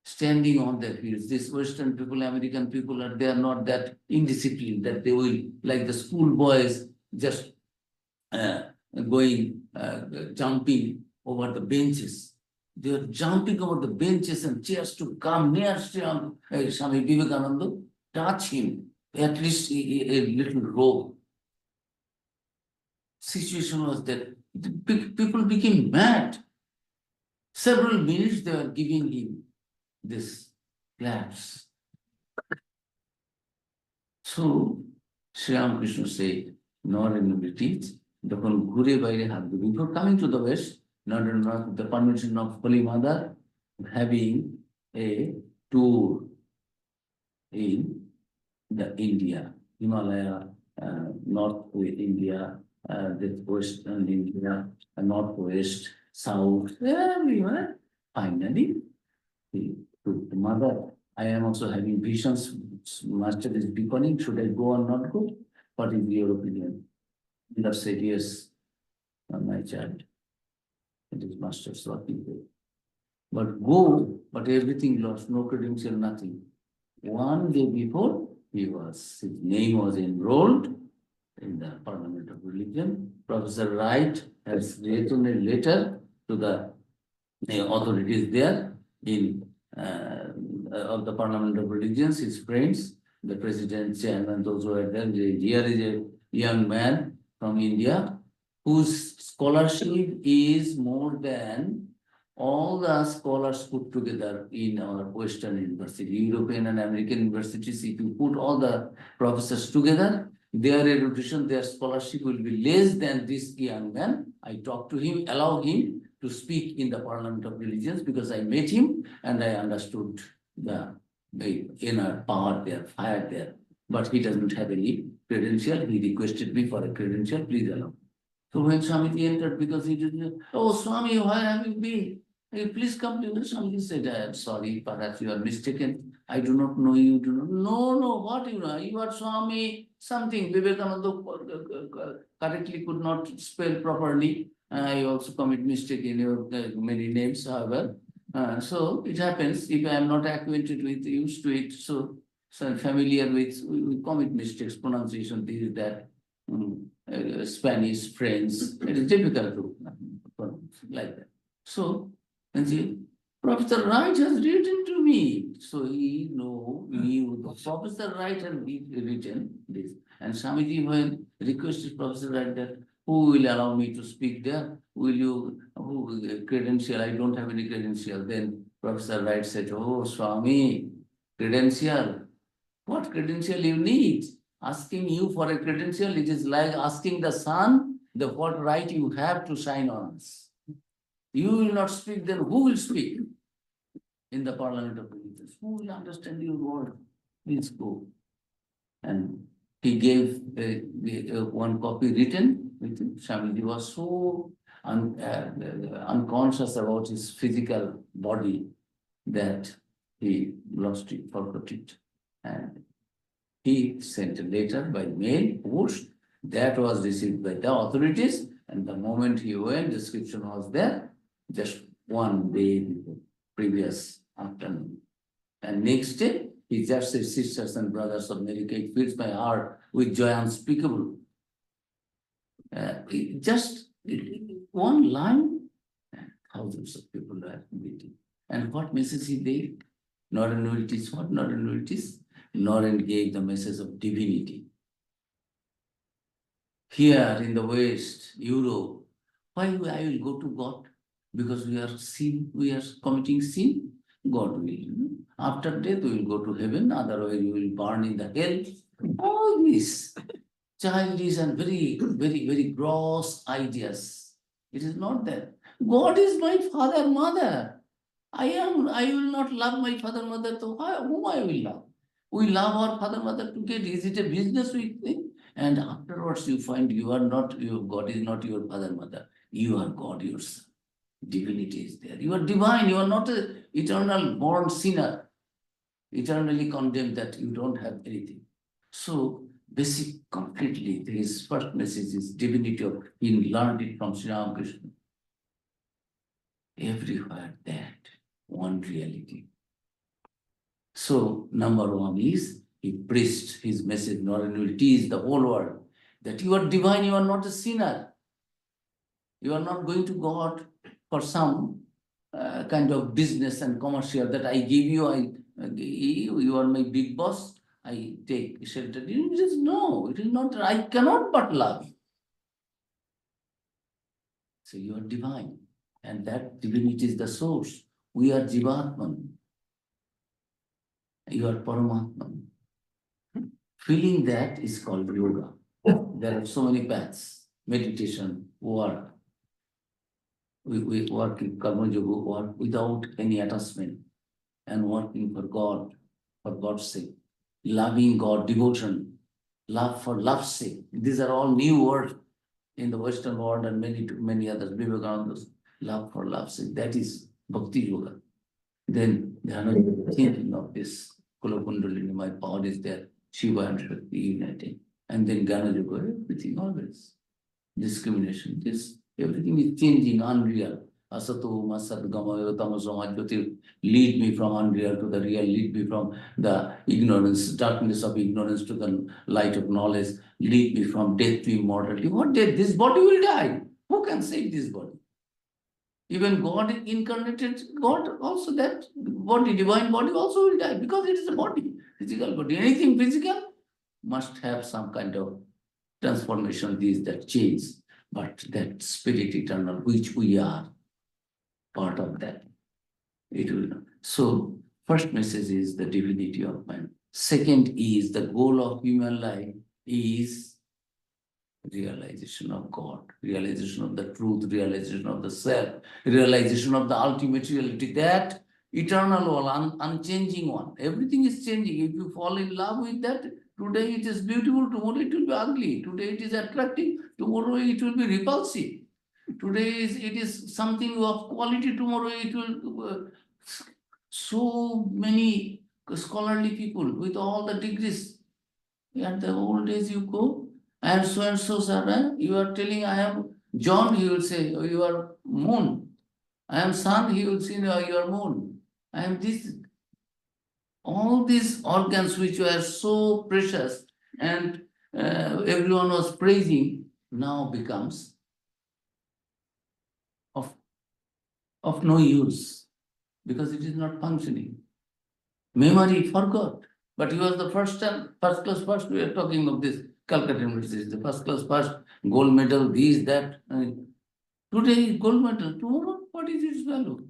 standing on their heels. These Western people, American people, they are not that indisciplined that they will, like the school boys, just jumping over the benches. They are jumping over the benches and chairs to come near Swami Vivekananda, touch him, at least a little rope. Situation was that the people became mad. Several minutes they were giving him this claps. So Sri Ramakrishna said, Naren retreat, before coming to the West, Naren, the permission of Holy Mother, having a tour in the India, Himalaya, North India, the Western India, Northwest, South, everywhere. Finally, he took the mother. I am also having visions. Master is beckoning. Should I go or not go? What is your opinion? You have said yes, my child. It is Master's working way. But go, but everything lost, no credential, nothing. One day before, his name was enrolled in the Parliament of Religion. Professor Wright has written a letter to the authorities there in of the Parliament of Religions, his friends, the president, chairman, those who are there. Here is a young man from India whose scholarship is more than all the scholars put together in our Western university, European and American universities. If you put all the professors together, their erudition, their scholarship will be less than this young man. I talked to him, allow him to speak in the Parliament of Religions because I met him and I understood the inner power there, fire there. But he doesn't have any credential. He requested me for a credential, please allow. So when Swami entered, because he didn't, oh Swami, where have you been? Please come to us. Swami said, I am sorry, perhaps you are mistaken. I do not know you, do not. No, what you know? You are Swami, something. Vivekananda correctly could not spell properly. I also commit mistake in your many names, however. So it happens if I am not acquainted with, used to it, so familiar with, we commit mistakes, pronunciation, this, that, Spanish, French. It is difficult to pronounce like that. So, and see, Professor Wright has written to me. So he knew the Professor Wright has written this. And Swamiji, when requested Professor Wright that who will allow me to speak there, will you, who credential, I don't have any credential. Then Professor Wright said, oh Swami, credential, what credential you need? Asking you for a credential, it is like asking the sun, the what right you have to shine on us. You will not speak, then who will speak in the Parliament of Religions? Who will understand your word? Please go. And he gave one copy written. Swamiji was so unconscious about his physical body that he lost it, forgot it. And he sent a letter by mail, post, that was received by the authorities. And the moment he went, the description was there, just one day before, previous afternoon. And next day, he just said, sisters and brothers of America, it fills my heart with joy unspeakable. Just one line, thousands of people are meeting. And what message he gave? Naren will teach what? Naren will teach. Naren gave the message of divinity. Here in the West, Europe, why I will go to God? Because we are sin, we are committing sin. God will. After death, we will go to heaven, otherwise we will burn in the hell. All these childish and very gross ideas. It is not that. God is my father, mother. I will not love my father, mother, so whom I will love? We love our father, mother together. Is it a business we think? And afterwards you find you are not, God is not your father, mother. You are God yourself. Divinity is there. You are divine. You are not an eternal born sinner, eternally condemned that you don't have anything. So basic, completely, his first message is divinity of, he learned it from Sri Ramakrishna. Everywhere that one reality. So number one is he preached his message, Naren will teach the whole world that you are divine, you are not a sinner. You are not going to God for some kind of business and commercial that I give you, you are my big boss, I take shelter. It is no, it is not, I cannot but love you. So you are divine, and that divinity is the source. We are Jivatman. You are Paramatman. Feeling that is called yoga. There are so many paths, meditation, work. We work in Karma Yoga, work without any attachment and working for God, for God's sake. Loving God, devotion, love for love's sake. These are all new words in the Western world and many others, Vivekananda's love for love's sake. That is Bhakti Yoga. Then they are not thinking of this Kulakundalini, my power is there, Shiva and Shakti uniting. And then Jnana Yoga, everything always. Discrimination, this, everything is changing, unreal. Asato, Masat, Gamayo, Tamasoma, Jyoti, lead me from unreal to the real, lead me from the ignorance, darkness of ignorance to the light of knowledge, lead me from death to immortality. What death? This body will die. Who can save this body? Even God incarnated, God also, that body, divine body also will die because it is a body, physical body. Anything physical must have some kind of transformation, these that change, but that spirit eternal, which we are part of that, it will not. So first message is the divinity of man. Second is the goal of human life is realization of God, realization of the truth, realization of the self, realization of the ultimate reality, that eternal one, unchanging one. Everything is changing. If you fall in love with that, today it is beautiful, tomorrow it will be ugly. Today it is attractive, tomorrow it will be repulsive. Today it is something of quality, tomorrow it will, so many scholarly people with all the degrees. At the old days you go, I am so and so, sir, you are telling I am John, he will say, oh, you are moon. I am sun, he will say, no, you are moon. I am this. All these organs which were so precious and everyone was praising, now becomes of no use because it is not functioning. Memory forgot. But he was the first class first, we are talking of this Calcutta University, the first class first, gold medal, this, that. Today gold medal, tomorrow what is its value?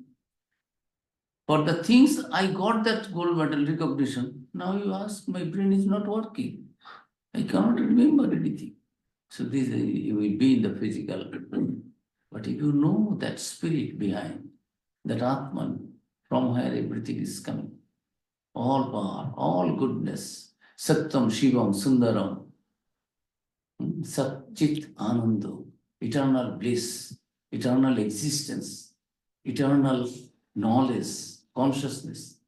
For the things I got that gold medal recognition, now you ask, my brain is not working. I cannot remember anything. So this will be in the physical. But if you know that spirit behind, that Atman, from where everything is coming, all power, all goodness, Satyam, Shivam, Sundaram, Sat Chit Anando, eternal bliss, eternal existence, eternal knowledge, consciousness,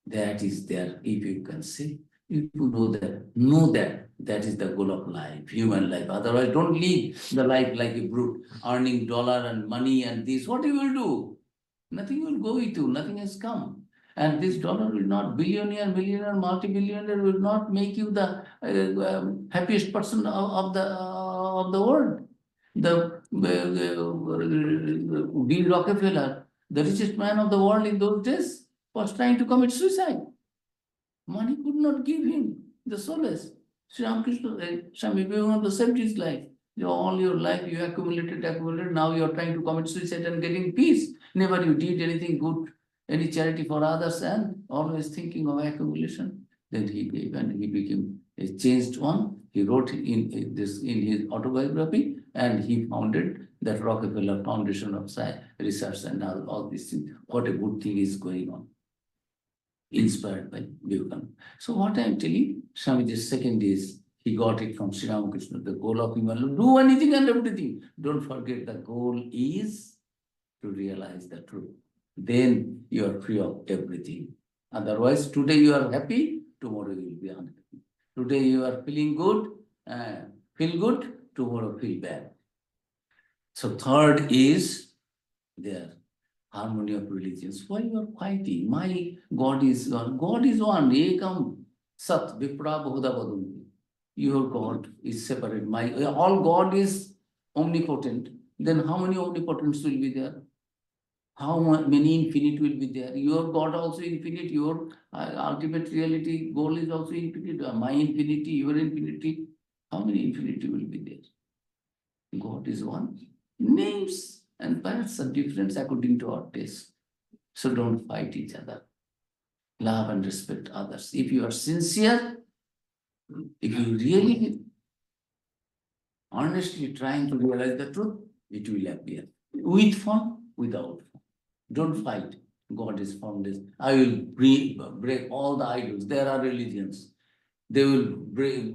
that is there. If you can see, if you know that is the goal of life, human life. Otherwise, don't live the life like a brute, earning dollar and money and this. What you will do? Nothing will go with you, nothing has come. And this dollar will not, billionaire, millionaire, multi-billionaire will not make you the happiest person of the world. The Bill Rockefeller, the richest man of the world in those days, was trying to commit suicide. Money could not give him the solace. Sri Ramakrishna, Swami Vivekananda saved his life. All your life you accumulated, now you are trying to commit suicide and getting peace. Never you did anything good, any charity for others, and always thinking of accumulation. Then he gave and he became a changed one. He wrote in his autobiography, and he founded that Rockefeller Foundation of Science, Research and all these things. What a good thing is going on. Inspired by Vivekananda. So what I am telling, Swamiji's second is, he got it from Sri Ramakrishna, the goal of human life. Do anything and everything. Don't forget the goal is to realize the truth. Then you are free of everything. Otherwise, today you are happy, tomorrow you will be unhappy. Today you are feeling good, feel good, tomorrow feel bad. So third is there. Harmony of religions. Why you are fighting? My God is one. God is one. Ekam Sat Vipra Bahuda Vadanti. Your God is separate. All God is omnipotent. Then how many omnipotents will be there? How many infinite will be there? Your God also infinite. Your ultimate reality goal is also infinite. My infinity, your infinity. How many infinity will be there? God is one. Names and paths are different according to our taste. So don't fight each other. Love and respect others. If you are sincere, if you really honestly trying to realize the truth, it will appear. With fun, without fun. Don't fight. God is formless. I will break all the idols. There are religions. They will break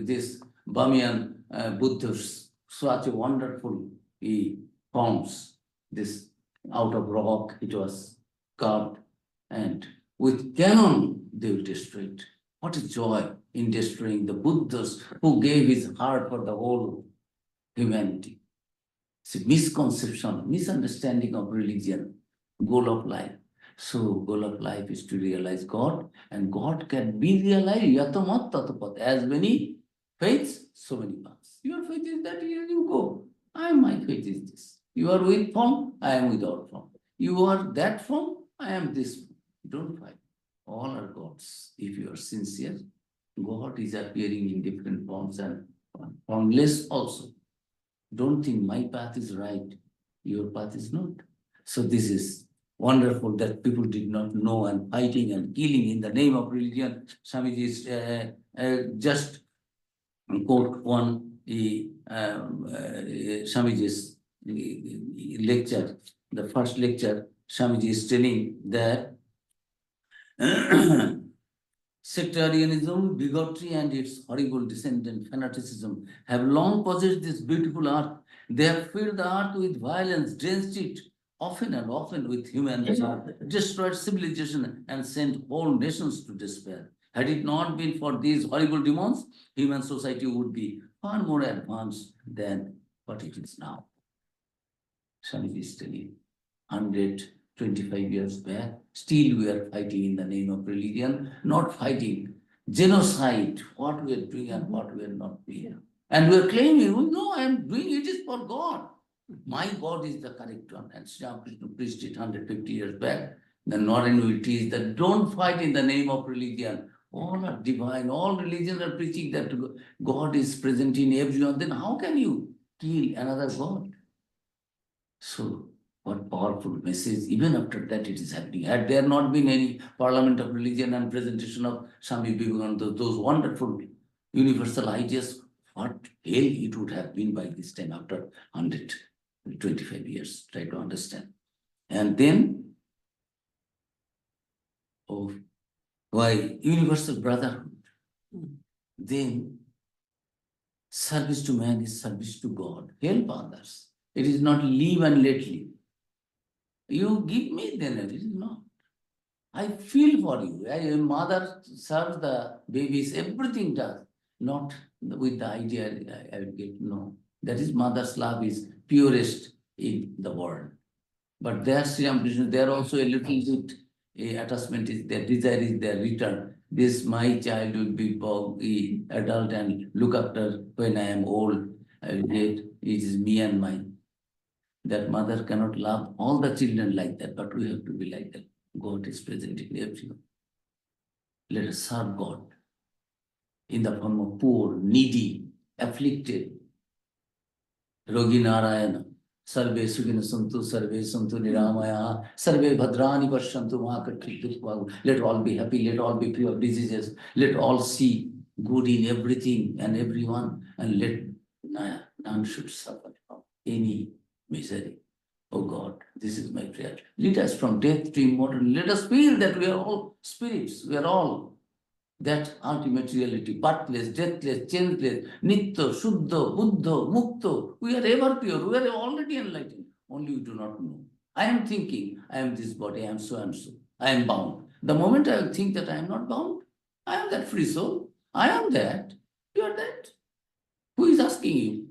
this Bamiyan Buddhas, such a wonderful forms. This out of rock it was carved, and with cannon they will destroy it. What a joy in destroying the Buddhas who gave his heart for the whole humanity. It's a misconception, misunderstanding of religion, goal of life. So goal of life is to realize God, and God can be realized yatamat tatapat. As many faiths, so many paths. Your faith is that, here you go. My faith is this. You are with form, I am without form. You are that form, I am this form. Don't fight. All are gods. If you are sincere, God is appearing in different forms and formless also. Don't think my path is right, your path is not. So this is wonderful that people did not know, and fighting and killing in the name of religion. Swamiji is just quote one Swamiji's lecture, the first lecture. Swamiji is telling that Sectarianism, bigotry, and its horrible descendant fanaticism have long possessed this beautiful earth. They have filled the earth with violence, drenched it often and often with human blood, destroyed civilization, and sent whole nations to despair. Had it not been for these horrible demons, human society would be far more advanced than what it is now. Swami is telling 125 years back, still we are fighting in the name of religion, not fighting genocide, what we are doing and what we are not doing. And we are claiming, oh, no, I am doing it is for God. My God is the correct one. And Sri Ramakrishna preached it 150 years back. The Naren will teach that don't fight in the name of religion. All are divine. All religions are preaching that God is present in everyone. Then how can you kill another God? So, what powerful message. Even after that it is happening. Had there not been any parliament of religion and presentation of Swami Vivekananda, those wonderful universal ideas, what hell it would have been by this time after 125 years. Try to understand. And then, oh, why universal brotherhood? Then service to man is service to God. Help others. It is not live and let live. You give me, then it is not. I feel for you. A mother serves the babies, everything does. Not with the idea I will get, no. That is mother's love is purest in the world. But there, Sri Ramakrishna, there also a little bit attachment is there, desire is there, return. This my child will be adult and look after when I am old. I will get, it is me and mine. That mother cannot love all the children like that, but we have to be like that. God is present in everyone. Let us serve God in the form of poor, needy, afflicted. Rogi Narayana. Sarve Sugina Santu, Sarve Santu Niramaya, Sarve Bhadrani Varshantu Mahakakritu. Let all be happy, let all be free of diseases, let all see good in everything and everyone, and let none should suffer from any misery. Oh God, this is my prayer. Lead us from death to immortality. Let us feel that we are all spirits, we are all that ultimate reality, birthless, deathless, changeless, Nitya, Shuddha, Buddha, Mukta. We are ever pure, we are already enlightened. Only we do not know. I am thinking, I am this body, I am so and so. I am bound. The moment I think that I am not bound, I am that free soul. I am that. You are that. Who is asking you?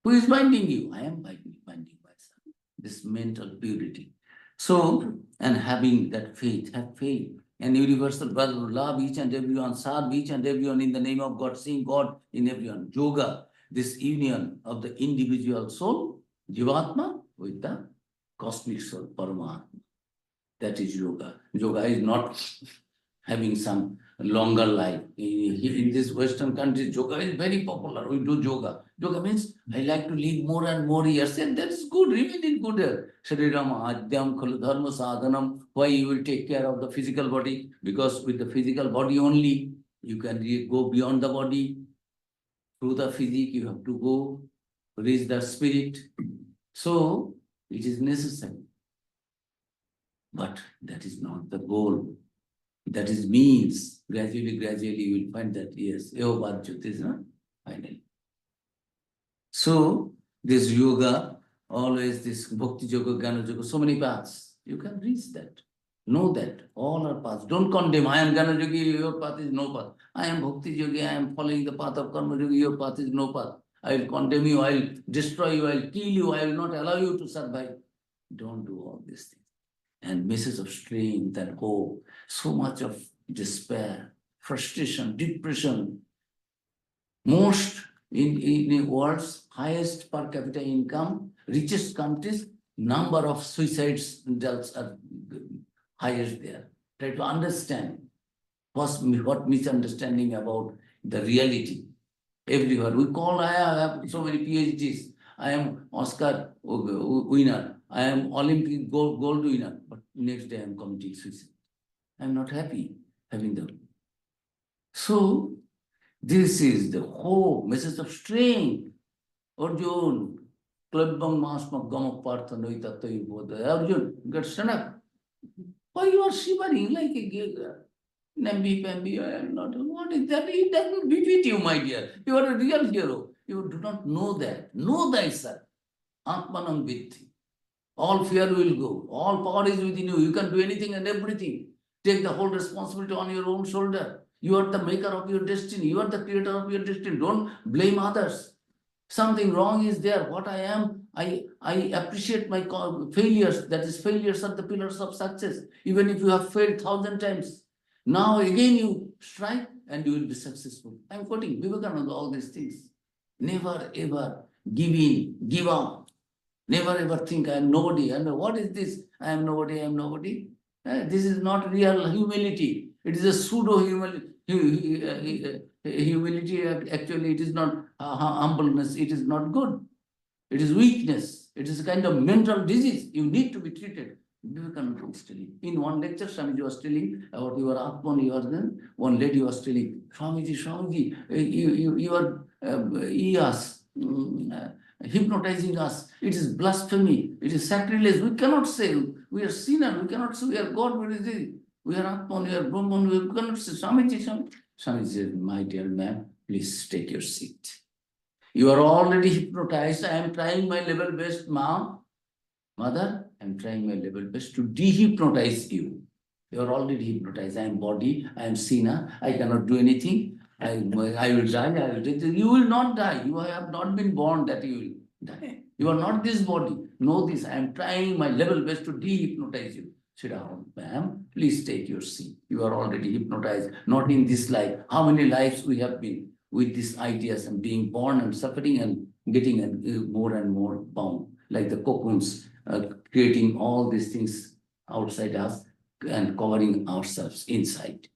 Who is binding you? I am binding myself. This mental purity. So, and having that faith, have faith. And universal brotherhood, love each and everyone, serve each and everyone in the name of God, seeing God in everyone. Yoga, this union of the individual soul, Jivatma, with the cosmic soul, Paramatma. That is yoga. Yoga is not having some longer life. In this Western countries, yoga is very popular. We do yoga. Yoga means I like to live more and more years. And that is good, remain in good health. Shariram Adyam Khalu Dharma Sadhanam. Why you will take care of the physical body? Because with the physical body only, you can go beyond the body. Through the physique, you have to go reach the spirit. So it is necessary. But that is not the goal. That is means. Gradually, you will find that, yes, Eobadjut is not finally. So this yoga, always this bhakti yoga, Jnana yoga, so many paths. You can reach that. Know that all are paths. Don't condemn. I am Jnana yogi, your path is no path. I am bhakti yogi, I am following the path of karma yogi, your path is no path. I will condemn you, I will destroy you, I will kill you, I will not allow you to survive. Don't do all these things. And message of strength and hope, so much of despair, frustration, depression. Most in the world's highest per capita income, richest countries, number of suicides deaths are highest there. Try to understand what misunderstanding about the reality. Everywhere we call, I have so many PhDs. I am Oscar winner. I am Olympic gold winner. But next day I am committing suicide. I am not happy having them. So this is the whole message of strength. Arjun, Klabang Masma Gamak Partha Noitatai Bodha. Arjun, get stand up. Why you are shivering like a Namby-pamby, I am not. What is that? It doesn't befit you, my dear. You are a real hero. You do not know that. Know thyself. Atmanam vitti. All fear will go. All power is within you. You can do anything and everything. Take the whole responsibility on your own shoulder. You are the maker of your destiny. You are the creator of your destiny. Don't blame others. Something wrong is there. What I am, I appreciate my failures. That is, failures are the pillars of success. Even if you have failed 1,000 times, now again you strike and you will be successful. I am quoting Vivekananda, all these things. Never ever give in, give up. Never ever think I am nobody. And what is this? I am nobody, I am nobody. This is not real humility. It is a pseudo humility. Actually, it is not humbleness. It is not good. It is weakness. It is a kind of mental disease. You need to be treated. Vivekananda was telling. In one lecture, Swamiji was telling about your Atman, your then. One lady was telling, Swamiji, you are hypnotizing us. It is blasphemy. It is sacrilege. We cannot say we are sinner. We cannot say we are God. What is it? We are Atman, we are Brahman. We cannot say Swamiji. Swamiji said, my dear man, please take your seat. You are already hypnotized. I am trying my level best, mom. Mother, I am trying my level best to dehypnotize you. You are already hypnotized. I am body. I am sinner. I cannot do anything. I will die. I will die. You will not die. You have not been born that you will die. You are not this body. Know this. I am trying my level best to dehypnotize you. Sit down, ma'am. Please take your seat. You are already hypnotized. Not in this life. How many lives we have been with these ideas and being born and suffering and getting more and more bound, like the cocoons, creating all these things outside us and covering ourselves inside.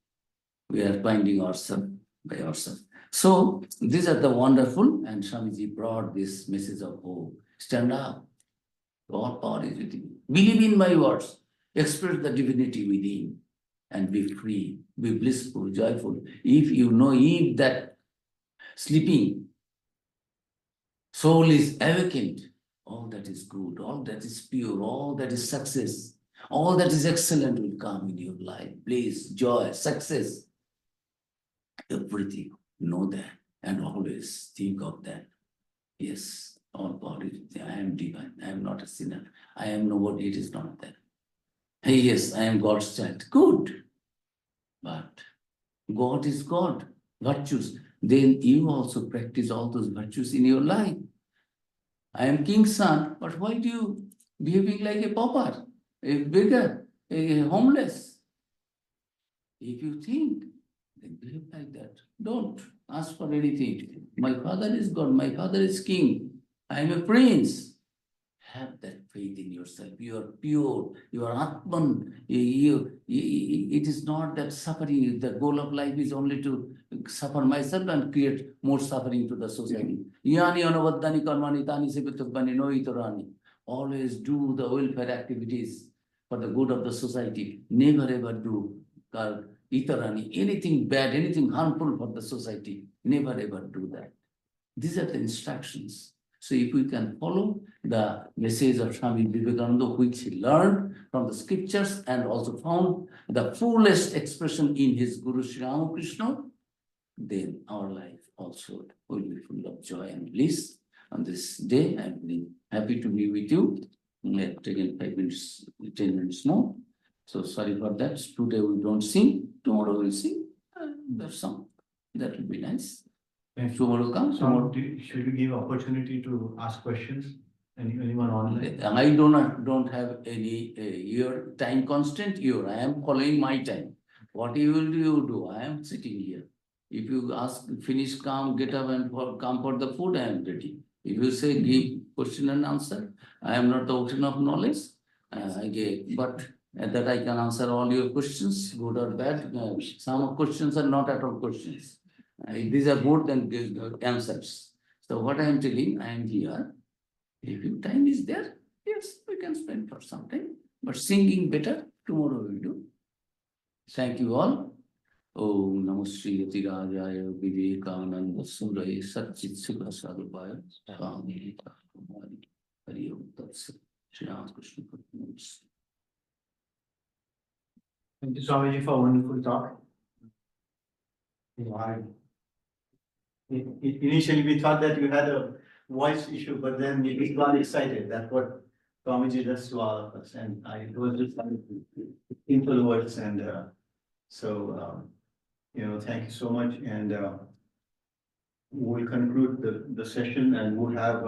We are binding ourselves by ourselves. So these are the wonderful, and Swamiji brought this message of hope. Stand up. All power is within you. Believe in my words. Express the divinity within and be free, be blissful, joyful. If you know, if that sleeping soul is awakened, all that is good, all that is pure, all that is success, all that is excellent will come in your life. Bliss, joy, success, everything. Know that and always think of that. Yes, all bodies, I am divine. I am not a sinner. I am nobody. It is not that. Hey, yes, I am God's child. Good. But God is God. Virtues. Then you also practice all those virtues in your life. I am king's son, but why do you behaving like a pauper, a beggar, a homeless? If you think, then behave like that. Don't ask for anything. My father is God, my father is king. I am a prince. Have that faith in yourself. You are pure. You are Atman. It is not that suffering. The goal of life is only to suffer myself and create more suffering to the society. Yani anavaddani karmani tani sebitubbani no itorani. Always do the welfare activities for the good of the society. Never ever do itorani, anything bad, anything harmful for the society. Never ever do that. These are the instructions. So if we can follow the message of Swami Vivekananda, which he learned from the scriptures and also found the fullest expression in his Guru Sri Ramakrishna, then our life also will be full of joy and bliss. On this day, I'm really happy to be with you. We have taken 5 minutes, 10 minutes more. So sorry for that. Today we don't sing. Tomorrow we'll sing. There's some. That will be nice. Tomorrow comes. Tomorrow. Should we give opportunity to ask questions? Anyone online? I don't have any your time constant here. I am following my time. What you will do, you do. I am sitting here. If you ask, finish, come, get up and come for the food, I am ready. If you say give question and answer, I am not the ocean of knowledge. But that I can answer all your questions, good or bad. Some questions are not at all questions. These are more than answers. So what I am telling, I am here. If your time is there, yes, we can spend for some time. But singing better, tomorrow we will do. Thank you all. Om Namo Sri Yatirajaya Vivekananda Suraye Satchit Sukha Sarupaya Swami Hari Om Tat Sat Shri Ramakrishna. Thank you, Swamiji, for a wonderful talk. Initially, we thought that you had a voice issue, but then we got excited. That's what Swamiji does to all of us. And it was just like simple words and, thank you so much. And, we'll conclude the session and we'll have,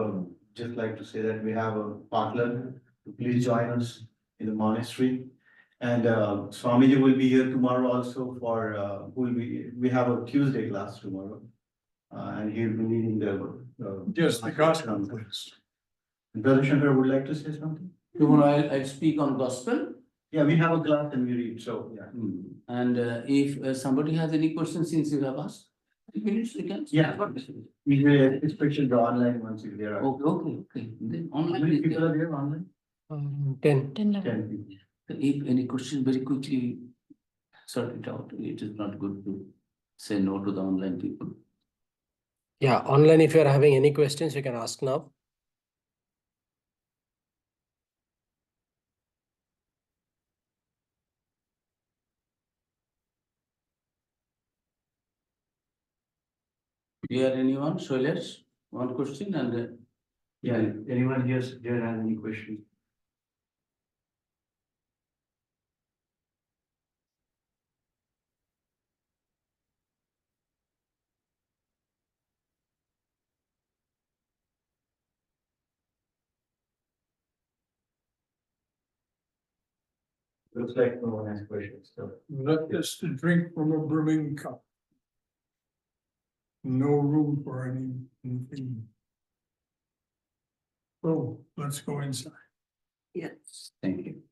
just like to say that we have a partner. Please join us in the monastery. And, Swamiji will be here tomorrow also for, we have a Tuesday class tomorrow. And he'll be leading the. Yes, the gospel, please. Brother Shankar would like to say something? Tomorrow I'll speak on gospel. Yeah, we have a class and we read, so, yeah. And if somebody has any questions since you have asked, 3 minutes we can. Yeah. Usually, especially the online ones, if there are. Okay. Then How online. many is people there. are there online? 10. 10 people. If any question, very quickly sort it out. It is not good to say no to the online people. Yeah, online, if you are having any questions, you can ask now. Here anyone, Shailesh, one question and Yeah, anyone here has any questions? Looks like no one has questions, so. Let us to drink from a brimming cup. No room for anything. So let's go inside. Yes. thank you.